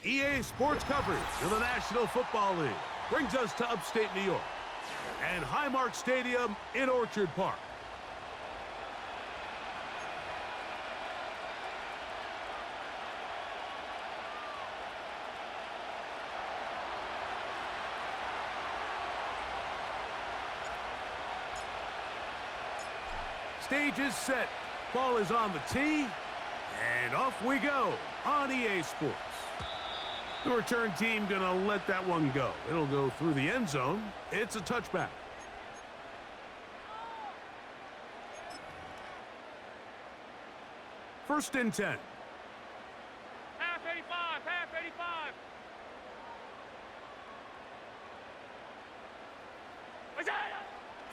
EA Sports coverage of the National Football League brings us to upstate New York and Highmark Stadium in Orchard Park. Stage is set. Ball is on the tee. And off we go on EA Sports. The return team gonna let that one go. It'll go through the end zone. It's a touchback. First and 10. Half 85, half 85.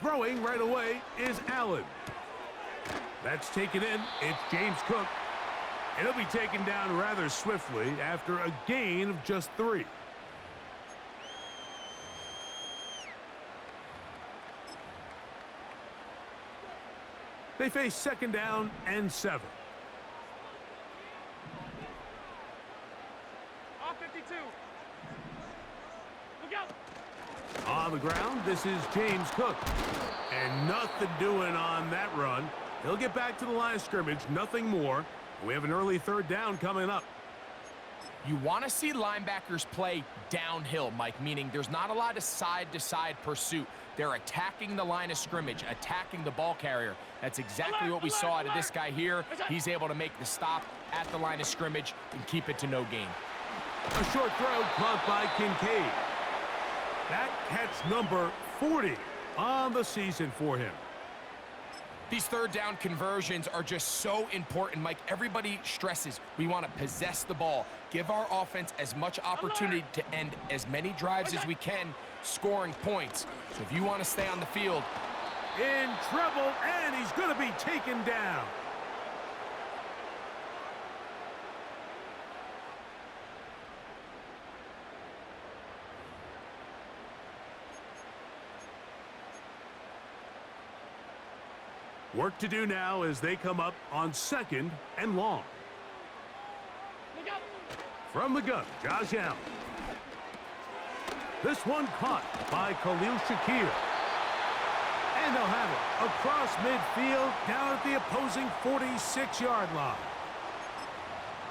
Throwing right away is Allen. That's taken in. It's James Cook. And he'll be taken down rather swiftly after a gain of just 3. They face second down and 7. Off 52. Look out. On the ground, this is James Cook. And nothing doing on that run. He'll get back to the line of scrimmage, nothing more. We have an early third down coming up. You want to see linebackers play downhill, Mike, meaning there's not a lot of side-to-side pursuit. They're attacking the line of scrimmage, attacking the ball carrier. That's exactly what we saw out of this guy here. He's able to make the stop at the line of scrimmage and keep it to no gain. A short throw caught by Kincaid. That catch number 40 on the season for him. These third down conversions are just so important, Mike. Everybody stresses we want to possess the ball, give our offense as much opportunity to end as many drives as we can, scoring points. So if you want to stay on the field. In trouble, and he's going to be taken down. Work to do now as they come up on second and long. From the gun, Josh Allen. This one caught by Khalil Shakir. And they'll have it across midfield down at the opposing 46-yard line.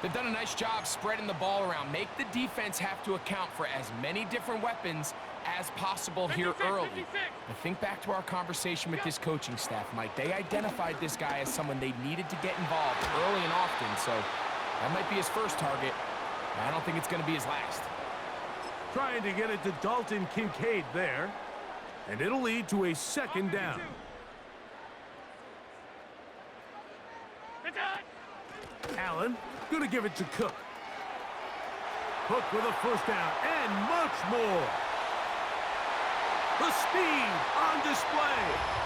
They've done a nice job spreading the ball around. Make the defense have to account for as many different weapons as possible here early. But think back to our conversation with this coaching staff, Mike. They identified this guy as someone they needed to get involved early and often, so that might be his first target. I don't think it's going to be his last. Trying to get it to Dalton Kincaid there, and it'll lead to a second down. Allen going to give it to Cook. Cook with a first down and much more. The speed on display.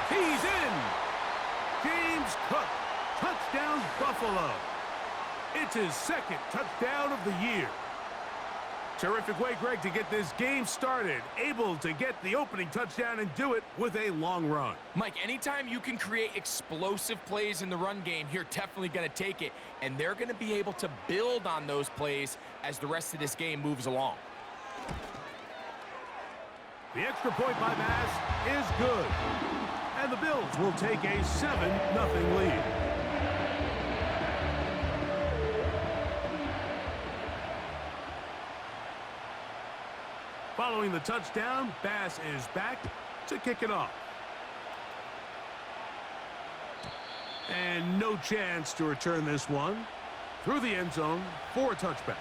He's in. James Cook, touchdown Buffalo. It's his second touchdown of the year. Terrific way, Greg, to get this game started. Able to get the opening touchdown and do it with a long run. Mike, anytime you can create explosive plays in the run game, you're definitely going to take it. And they're going to be able to build on those plays as the rest of this game moves along. The extra point by Bass is good. And the Bills will take a 7-0 lead. Following the touchdown, Bass is back to kick it off. And no chance to return this one through the end zone for a touchback.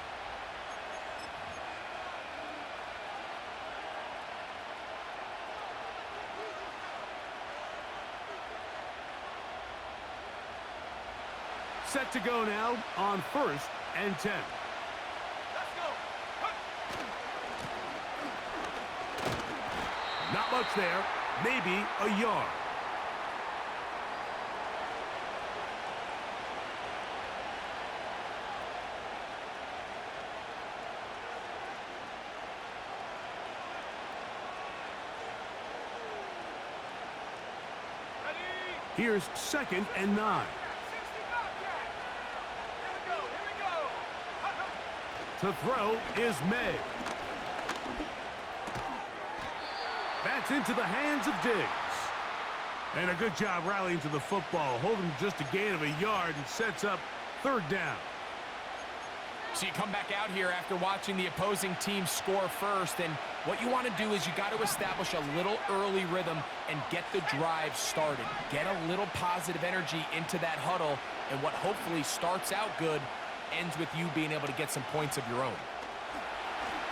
Set to go now on first and 10. Not much there, maybe a yard. Here's second and 9. To throw is May. That's into the hands of Diggs. And a good job rallying to the football, holding just a gain of a yard and sets up third down. So you come back out here after watching the opposing team score first, and what you want to do is you got to establish a little early rhythm and get the drive started. Get a little positive energy into that huddle, and what hopefully starts out good ends with you being able to get some points of your own.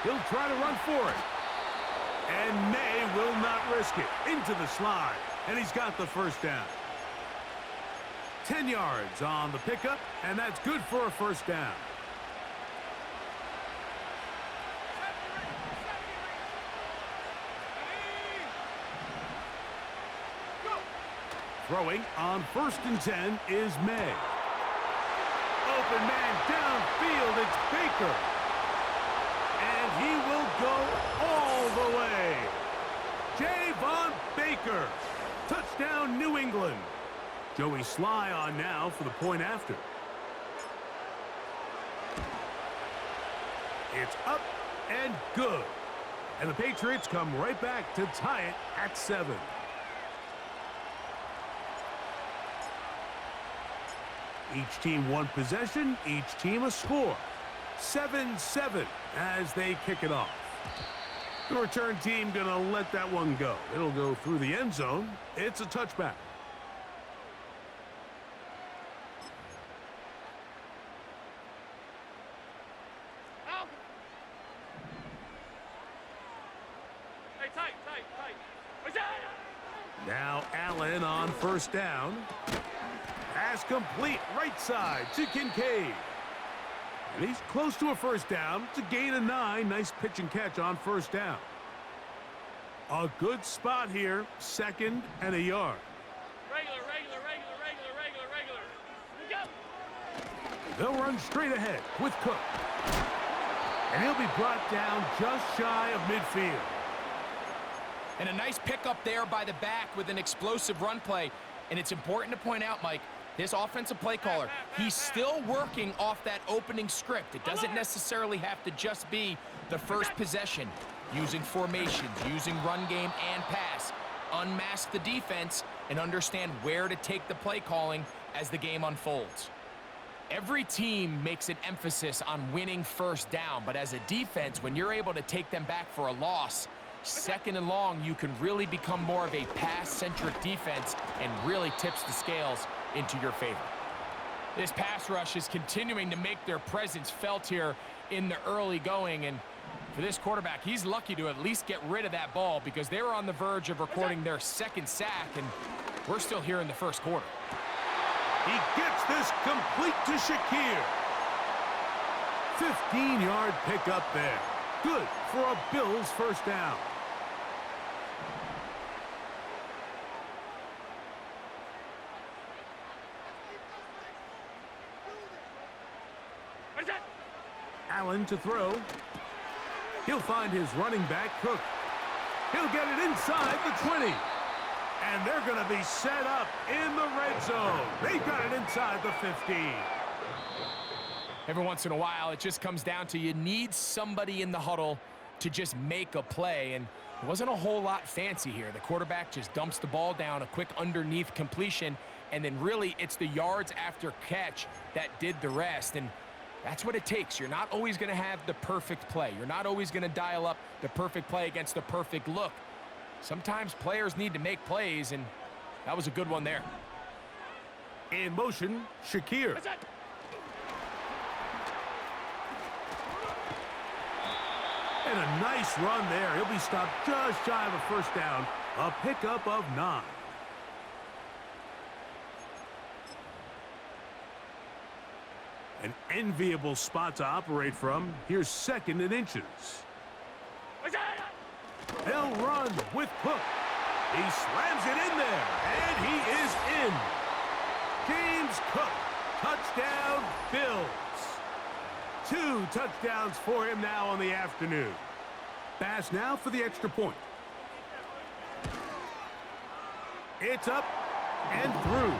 He'll try to run for it. And May will not risk it. Into the slide, and he's got the first down. 10 yards on the pickup, and that's good for a first down. Throwing on 1st and 10 is May. Open man downfield, it's Baker. And he will go all the way. Javon Baker. Touchdown, New England. Joey Sly on now for the point after. It's up and good. And the Patriots come right back to tie it at 7. Each team one possession, each team a score. 7-7 as they kick it off. The return team gonna let that one go. It'll go through the end zone. It's a touchback. Out. Hey, tight. Now Allen on 1st down. Pass complete, right side to Kincaid. And he's close to a first down. It's a gain of 9. Nice pitch and catch on 1st down. A good spot here. 2nd and a yard. Regular. Go. They'll run straight ahead with Cook. And he'll be brought down just shy of midfield. And a nice pickup there by the back with an explosive run play. And it's important to point out, Mike, this offensive play caller, he's still working off that opening script. It doesn't necessarily have to just be the first possession. Using formations, using run game and pass. Unmask the defense and understand where to take the play calling as the game unfolds. Every team makes an emphasis on winning first down, but as a defense, when you're able to take them back for a loss, 2nd and long, you can really become more of a pass-centric defense and really tips the scales into your favor. This pass rush is continuing to make their presence felt here in the early going, and for this quarterback, he's lucky to at least get rid of that ball because they were on the verge of recording their 2nd sack, and we're still here in the 1st quarter. He gets this complete to Shakir. 15-yard pickup there. Good for a Bills first down. Allen to throw. He'll find his running back, Cook. He'll get it inside the 20. And they're going to be set up in the red zone. They've got it inside the 15. Every once in a while, it just comes down to you need somebody in the huddle to just make a play. And it wasn't a whole lot fancy here. The quarterback just dumps the ball down, a quick underneath completion, and then really it's the yards after catch that did the rest. And that's what it takes. You're not always going to have the perfect play. You're not always going to dial up the perfect play against the perfect look. Sometimes players need to make plays, and that was a good one there. In motion, Shakir. And a nice run there. He'll be stopped just shy of a first down. A pickup of 9. An enviable spot to operate from. Here's 2nd and inches. They'll run with Cook. He slams it in there, and he is in. James Cook, touchdown Bills. 2 touchdowns for him now on the afternoon. Pass now for the extra point. It's up and through.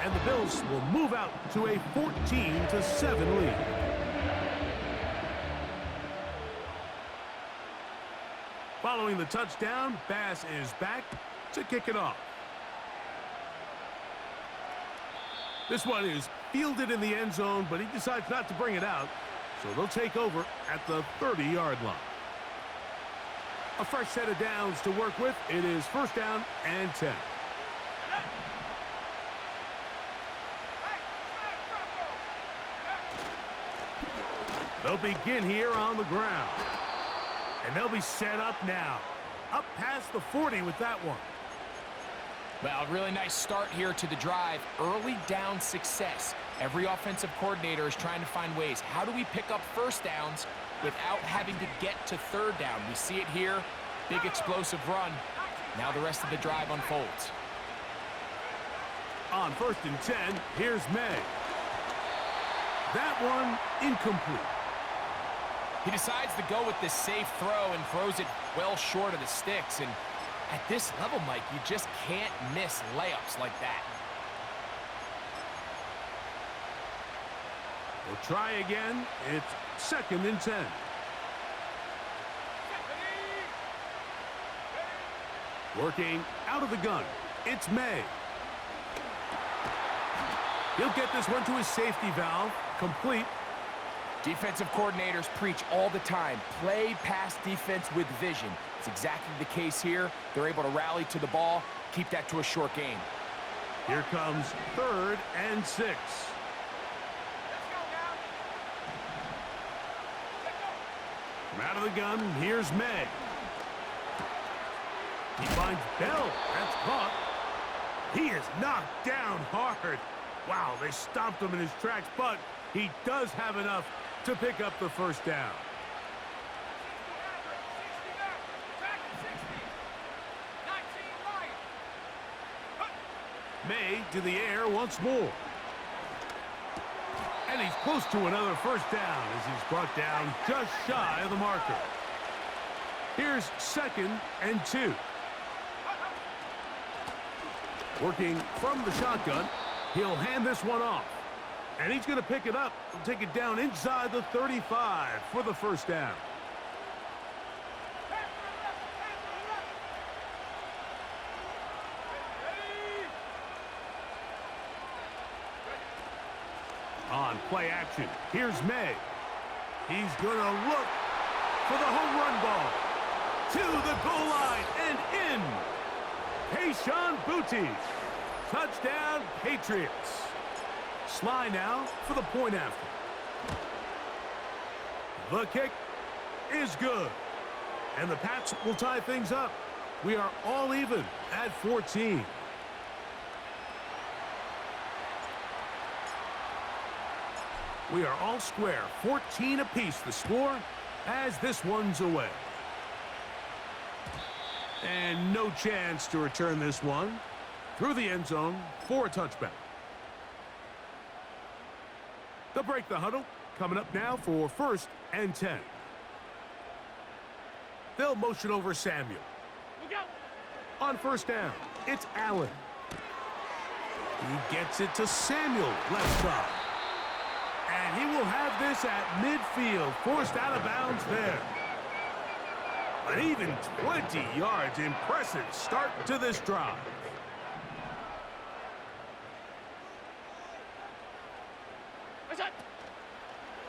And the Bills will move out to a 14-7 lead. Following the touchdown, Bass is back to kick it off. This one is fielded in the end zone, but he decides not to bring it out, so they'll take over at the 30-yard line. A fresh set of downs to work with. It is first down and 10. They'll begin here on the ground. And they'll be set up now. Up past the 40 with that one. Well, really nice start here to the drive. Early down success. Every offensive coordinator is trying to find ways. How do we pick up first downs without having to get to third down? We see it here. Big explosive run. Now the rest of the drive unfolds. On first and 10, here's May. That one incomplete. He decides to go with this safe throw and throws it well short of the sticks. And at this level, Mike, you just can't miss layups like that. We'll try again. It's second and 10. Working out of the gun. It's May. He'll get this one to his safety valve. Complete. Defensive coordinators preach all the time. Play pass defense with vision. It's exactly the case here. They're able to rally to the ball, keep that to a short game. Here comes third and 6. From out of the gun, here's May. He finds Bell. That's caught. He is knocked down hard. Wow, they stomped him in his tracks, but he does have enough to pick up the first down. May to the air once more. And he's close to another first down as he's brought down just shy of the marker. Here's second and 2. Working from the shotgun, he'll hand this one off. And he's going to pick it up and take it down inside the 35 for the first down. On play action, here's May. He's going to look for the home run ball. To the goal line and in. Keyshawn Boutte. Touchdown, Patriots. Sly now for the point after. The kick is good. And the Pats will tie things up. We are all even at 14. We are all square, 14 apiece the score as this one's away. And no chance to return this one through the end zone for a touchback. They'll break the huddle. Coming up now for first and 10. They'll motion over Samuel. On first down, it's Allen. He gets it to Samuel, left side. And he will have this at midfield, forced out of bounds there. An even 20 yards. Impressive start to this drive.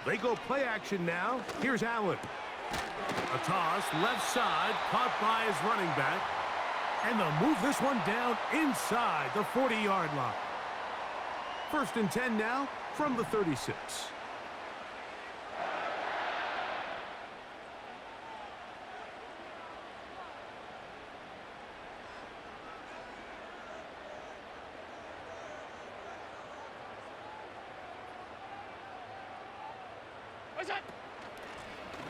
They go play action now. Here's Allen. A toss, left side, caught by his running back. And they'll move this one down inside the 40-yard line. First and 10 now from the 36.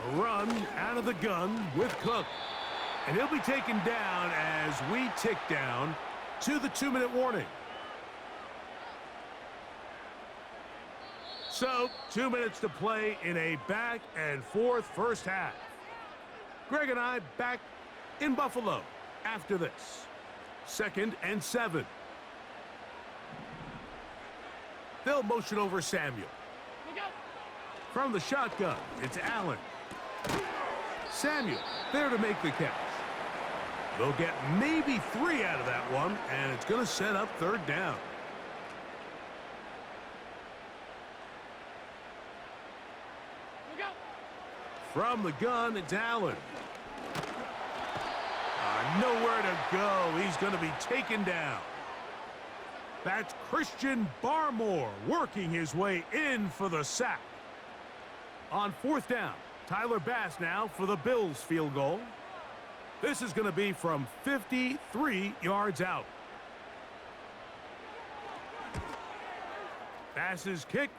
A run out of the gun with Cook. And he'll be taken down as we tick down to the 2-minute warning. So, 2 minutes to play in a back-and-forth first half. Greg and I back in Buffalo after this. Second and 7. They'll motion over Samuel. From the shotgun, it's Allen. Samuel there to make the catch. They'll get maybe 3 out of that one, and it's going to set up third down. Look out. From the gun, it's Allen. Nowhere to go. He's going to be taken down. That's Christian Barmore working his way in for the sack. On fourth down, Tyler Bass now for the Bills field goal. This is going to be from 53 yards out. Bass's kick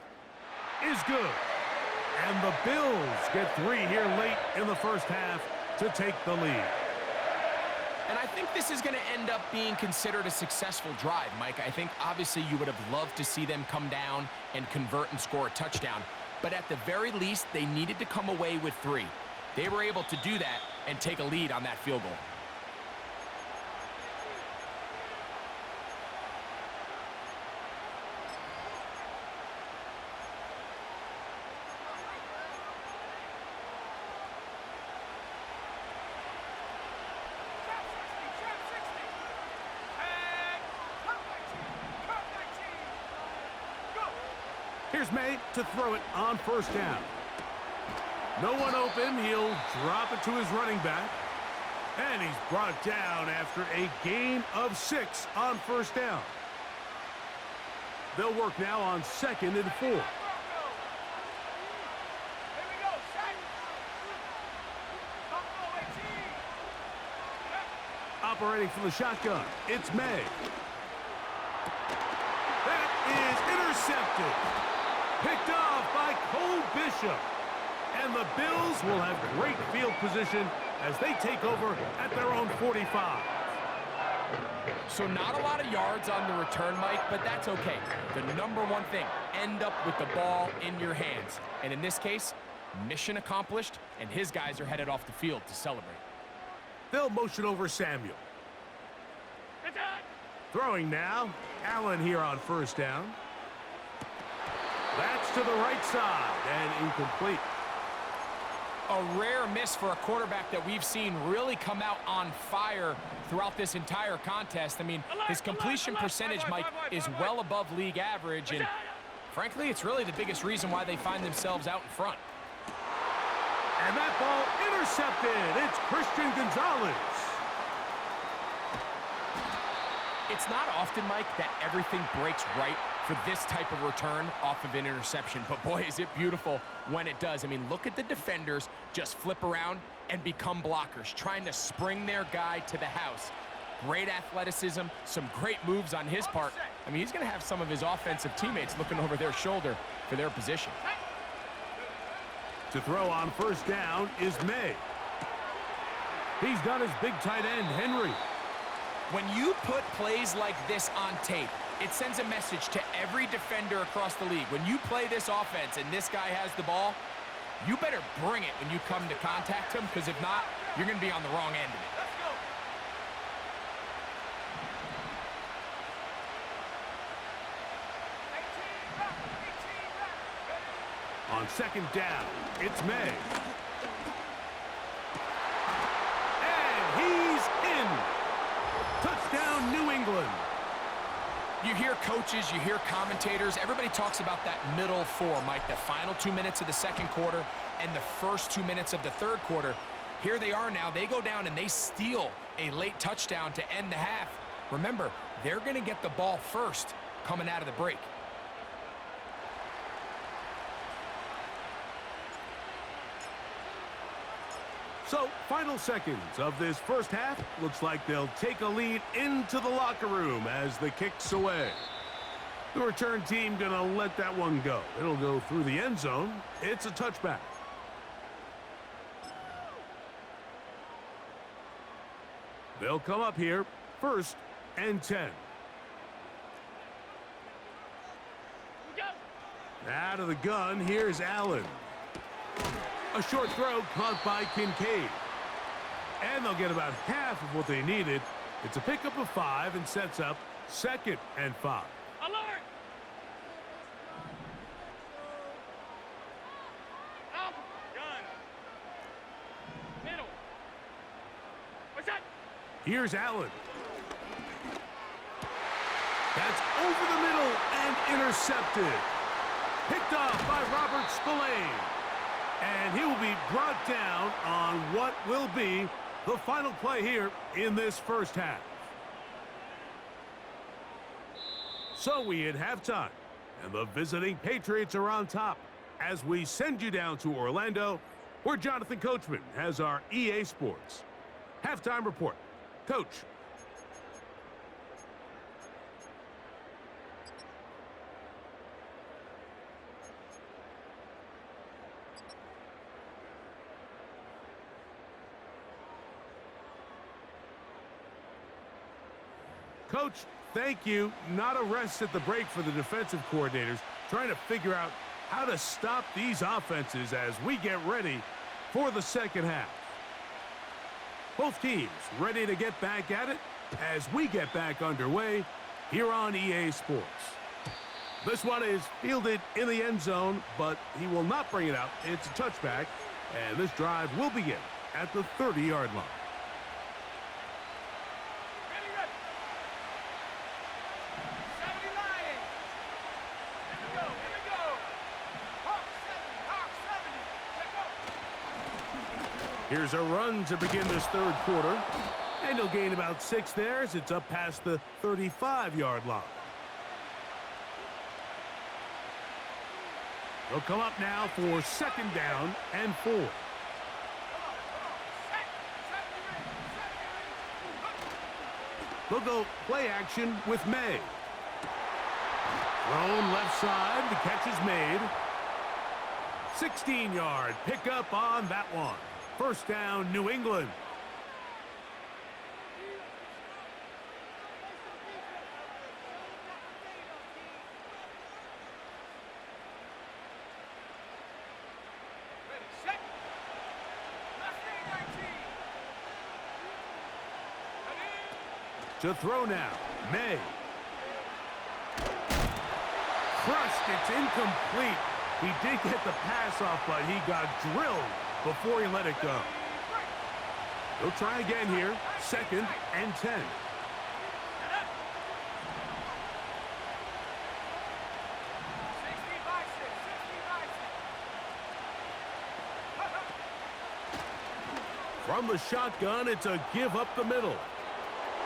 is good. And the Bills get 3 here late in the first half to take the lead. And I think this is going to end up being considered a successful drive, Mike. I think obviously you would have loved to see them come down and convert and score a touchdown. But at the very least, they needed to come away with 3. They were able to do that and take a lead on that field goal. Here's May to throw it on first down. No one open. He'll drop it to his running back. And he's brought down after a gain of 6 on first down. They'll work now on 2nd and 4. Operating from the shotgun, it's May. That is intercepted. Picked off by Cole Bishop. And the Bills will have great field position as they take over at their own 45. So not a lot of yards on the return, Mike, but that's okay. The number one thing, end up with the ball in your hands. And in this case, mission accomplished, and his guys are headed off the field to celebrate. They'll motion over Samuel. Throwing now, Allen here on first down. That's to the right side and incomplete. A rare miss for a quarterback that we've seen really come out on fire throughout this entire contest. I mean, his completion percentage, Mike, is well above league average, and frankly, it's really the biggest reason why they find themselves out in front. And that ball intercepted. It's Christian Gonzalez. It's not often, Mike, that everything breaks right for this type of return off of an interception. But boy, is it beautiful when it does. I mean, look at the defenders just flip around and become blockers, trying to spring their guy to the house. Great athleticism, some great moves on his part. I mean, he's going to have some of his offensive teammates looking over their shoulder for their position. To throw on first down is May. He's got his big tight end, Henry. When you put plays like this on tape, it sends a message to every defender across the league. When you play this offense and this guy has the ball, you better bring it when you come to contact him, because if not, you're going to be on the wrong end of it. On second down, it's May. And he's in. Touchdown, New England. You hear coaches, you hear commentators, everybody talks about that middle 4, Mike, the final 2 minutes of the second quarter and the first 2 minutes of the third quarter. Here they are now. They go down and they steal a late touchdown to end the half. Remember, they're going to get the ball first coming out of the break. So, final seconds of this first half. Looks like they'll take a lead into the locker room as the kick's away. The return team gonna let that one go. It'll go through the end zone. It's a touchback. They'll come up here, 1st and 10. Out of the gun, here's Allen. A short throw caught by Kincaid. And they'll get about half of what they needed. It's a pickup of 5 and sets up 2nd and 5. Alert! Out! Gun! Middle! What's that? Here's Allen. That's over the middle and intercepted. Picked off by Robert Spillane. And he will be brought down on what will be the final play here in this first half. So we hit halftime, and the visiting Patriots are on top as we send you down to Orlando, where Jonathan Coachman has our EA Sports halftime report. Coach. Coach, thank you. Not a rest at the break for the defensive coordinators, trying to figure out how to stop these offenses as we get ready for the second half. Both teams ready to get back at it as we get back underway here on EA Sports. This one is fielded in the end zone, but he will not bring it out. It's a touchback, and this drive will begin at the 30-yard line. Here's a run to begin this third quarter. And he'll gain about 6 there as it's up past the 35-yard line. They'll come up now for second down and 4. They'll go play action with May. Thrown left side. The catch is made. 16-yard pickup on that one. First down, New England. To throw now, May. Crushed, it's incomplete. He did get the pass off, but he got drilled before he let it go. He'll try again here. Second and 10. From the shotgun, it's a give up the middle.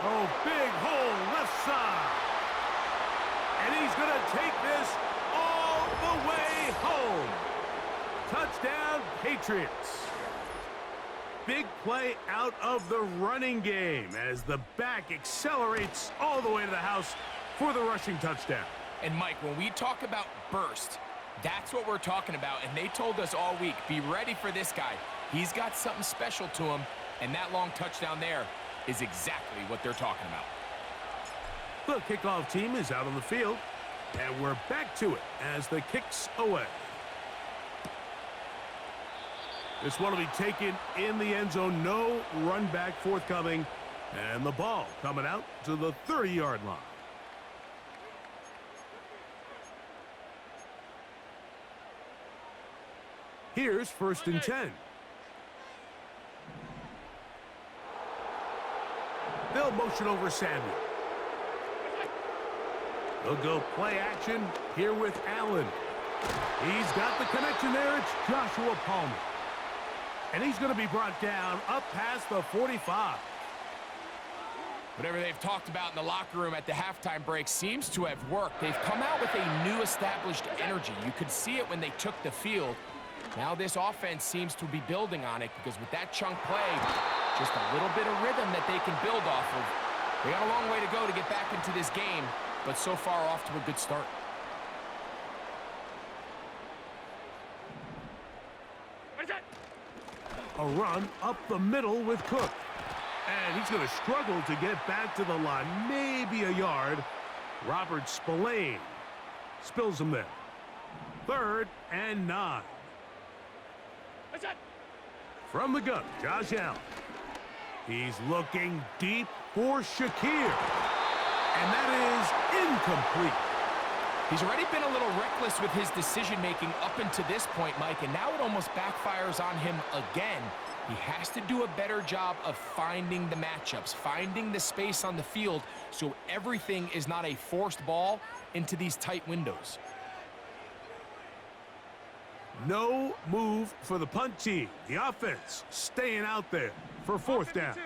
Oh, big hole left side. And he's going to take this all the way home. Touchdown, Patriots. Big play out of the running game as the back accelerates all the way to the house for the rushing touchdown. And, Mike, when we talk about burst, that's what we're talking about. And they told us all week, be ready for this guy. He's got something special to him, and that long touchdown there is exactly what they're talking about. The kickoff team is out on the field, and we're back to it as the kick's away. This one will be taken in the end zone. No run back forthcoming, and the ball coming out to the 30-yard line. Here's first and 10. They'll motion over Samuel. They'll go play action here with Allen. He's got the connection there. It's Joshua Palmer. And he's going to be brought down up past the 45. Whatever they've talked about in the locker room at the halftime break seems to have worked. They've come out with a new established energy. You could see it when they took the field. Now this offense seems to be building on it because with that chunk play, just a little bit of rhythm that they can build off of. They got a long way to go to get back into this game, but so far off to a good start. A run up the middle with Cook. And he's going to struggle to get back to the line, maybe a yard. Robert Spillane spills him there. Third and 9. From the gun, Josh Allen. He's looking deep for Shakir. And that is incomplete. He's already been a little reckless with his decision-making up until this point, Mike, and now it almost backfires on him again. He has to do a better job of finding the matchups, finding the space on the field so everything is not a forced ball into these tight windows. No move for the punt team. The offense staying out there for fourth down.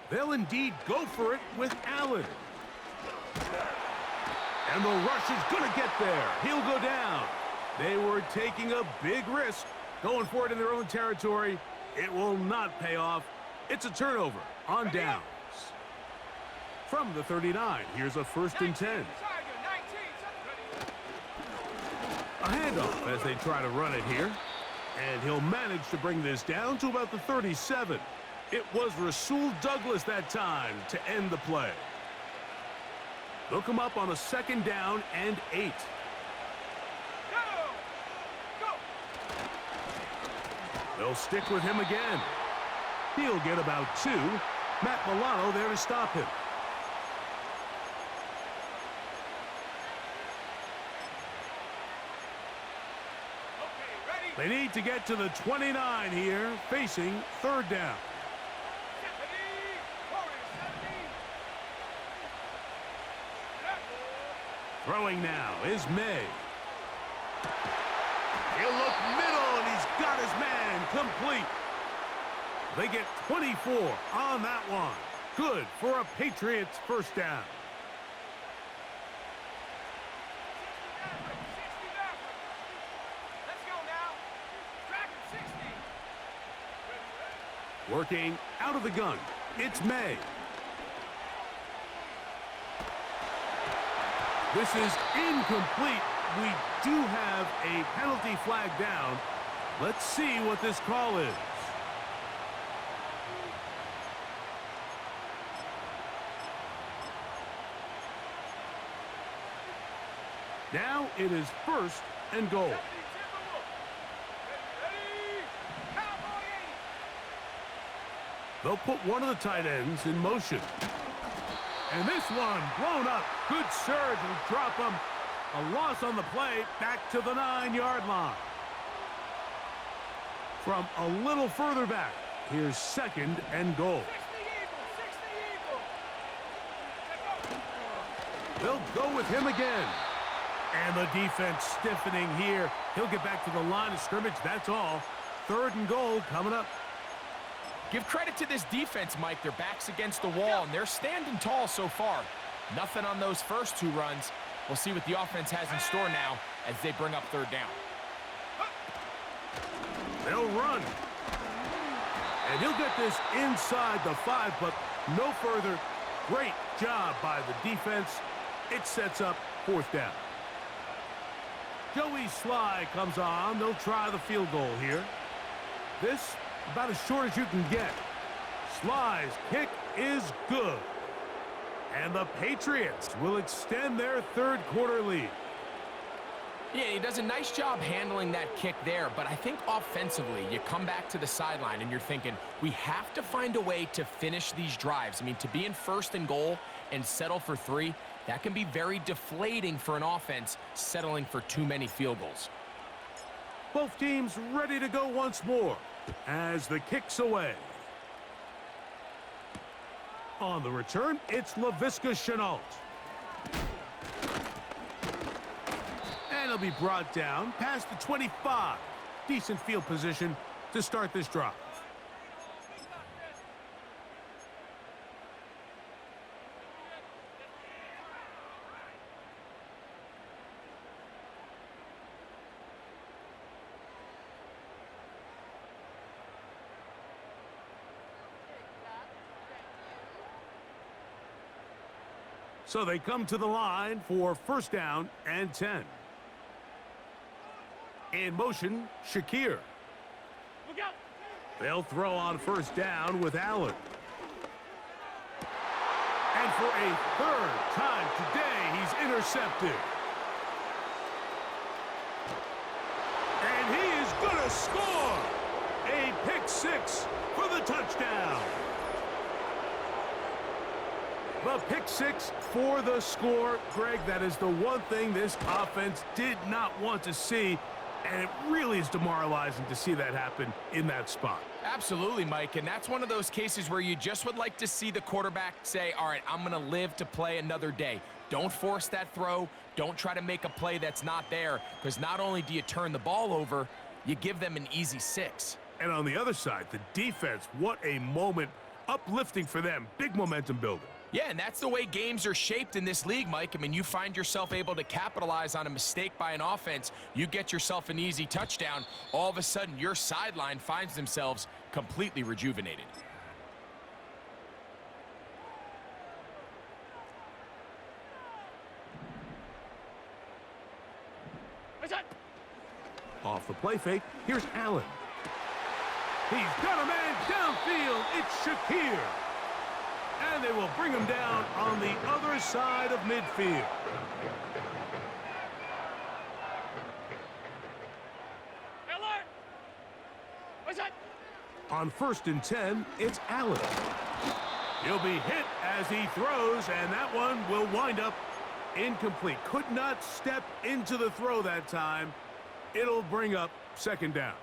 They'll indeed go for it with Allen. And the rush is going to get there. He'll go down. They were taking a big risk, going for it in their own territory. It will not pay off. It's a turnover on downs. From the 39, here's a 1st and 10. A handoff as they try to run it here. And he'll manage to bring this down to about the 37. It was Rasul Douglas that time to end the play. They'll come up on a 2nd down and 8. They'll stick with him again. He'll get about 2. Matt Milano there to stop him. They need to get to the 29 here, facing 3rd down. Throwing now is May. He'll look middle, and he's got his man complete. They get 24 on that one. Good for a Patriots 1st down. Working out of the gun, it's May. This is incomplete. We do have a penalty flag down. Let's see what this call is. Now it is 1st and goal. They'll put one of the tight ends in motion. And this one blown up. Good surge will drop him. A loss on the play back to the 9-yard line. From a little further back, here's 2nd and goal. They'll go with him again. And the defense stiffening here. He'll get back to the line of scrimmage, that's all. 3rd and goal coming up. Give credit to this defense, Mike. Their back's against the wall, and they're standing tall so far. Nothing on those first 2 runs. We'll see what the offense has in store now as they bring up 3rd down. They'll run. And he'll get this inside the 5, but no further. Great job by the defense. It sets up 4th down. Joey Sly comes on. They'll try the field goal here. This about as short as you can get. Sly's kick is good. And the Patriots will extend their 3rd quarter lead. Yeah, he does a nice job handling that kick there, but I think offensively, you come back to the sideline and you're thinking, we have to find a way to finish these drives. I mean, to be in 1st and goal and settle for 3, that can be very deflating for an offense settling for too many field goals. Both teams ready to go once more as the kick's away. On the return, it's Laviska Shenault. And he'll be brought down past the 25. Decent field position to start this drive. So they come to the line for 1st down and 10. In motion, Shakir. They'll throw on 1st down with Allen. And for a 3rd time today, he's intercepted. And he is going to score. A pick 6 for the touchdown. The pick six for the score. Greg, that is the one thing this offense did not want to see, and it really is demoralizing to see that happen in that spot. Absolutely, Mike, and that's one of those cases where you just would like to see the quarterback say, all right, I'm going to live to play another day. Don't force that throw. Don't try to make a play that's not there, because not only do you turn the ball over, you give them an easy 6. And on the other side, the defense, what a moment. Uplifting for them. Big momentum builder. Yeah, and that's the way games are shaped in this league, Mike. I mean, you find yourself able to capitalize on a mistake by an offense. You get yourself an easy touchdown. All of a sudden, your sideline finds themselves completely rejuvenated. Off the play fake, here's Allen. He's got a man downfield. It's Shakir. And they will bring him down on the other side of midfield. Alert! What's that? On 1st and 10, it's Allen. He'll be hit as he throws, and that one will wind up incomplete. Could not step into the throw that time. It'll bring up 2nd down.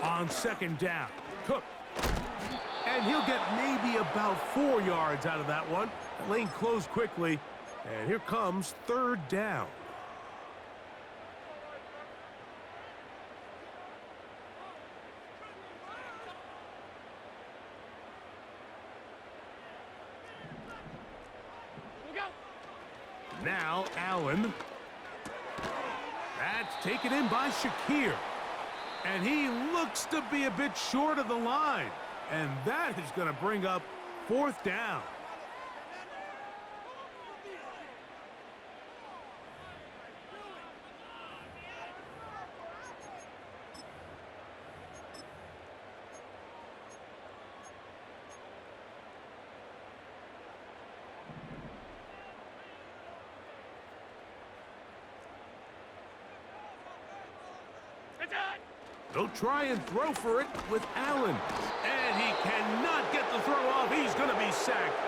On 2nd down, Cook. And he'll get maybe about 4 yards out of that one. The lane closed quickly, and here comes 3rd down. Now Allen. That's taken in by Shakir. And he looks to be a bit short of the line. And that is going to bring up 4th down. They'll try and throw for it with Allen. And he cannot get the throw off. He's going to be sacked.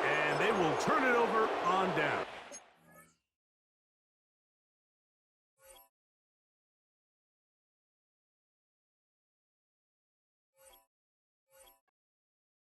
And they will turn it over on down.